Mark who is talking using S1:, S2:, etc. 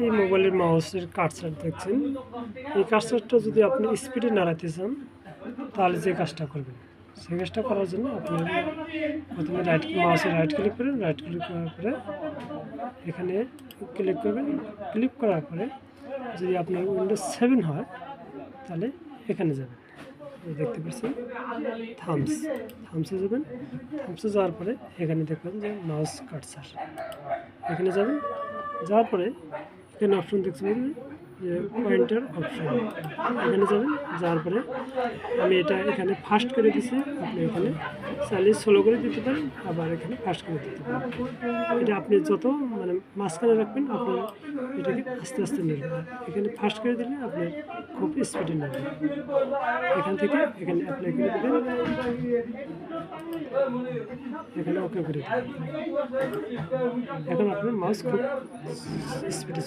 S1: এই মোবাইলের মাউসের কার্সার দেখছেন, এই কার্সারটা যদি আপনি স্পিডে নাড়াতে চান তাহলে যে কাজটা করবেন, সেই কাজটা করার জন্য আপনি প্রথমে মাউসে রাইট ক্লিক করবেন। রাইট ক্লিক করার পরে এখানে ক্লিক করবেন। ক্লিক করার পরে যদি আপনার উইন্ডোজ 7 হয় তাহলে এখানে যাবেন, দেখতে পাচ্ছেন থামসে যাবেন। থামসে যাওয়ার পরে এখানে দেখবেন যে মাউস কার্সার, এখানে যাবেন। যাওয়ার পরে এখানে অপশন দেখতে পাবেন যে পয়েন্টার অপশন, এখানে যাবেন। যাওয়ার পরে আমি এটা এখানে ফাস্ট করে দিছি, আপনি এখানে চাইলে স্লো করে দিতে পারেন, আবার এখানে ফাস্ট করে দিতে পারেন। এটা আপনি যত মানে মাঝখানে রাখবেন আপনার এটাকে আস্তে আস্তে নেবেন। এখানে ফাস্ট করে দিলে আপনার খুব স্পিডে নেবেন। এখান থেকে এখানে অ্যাপ্লাই করে দেবেন, এখানে ওকে করে দেবেন। এখন আপনার মাউস খুব স্পিডে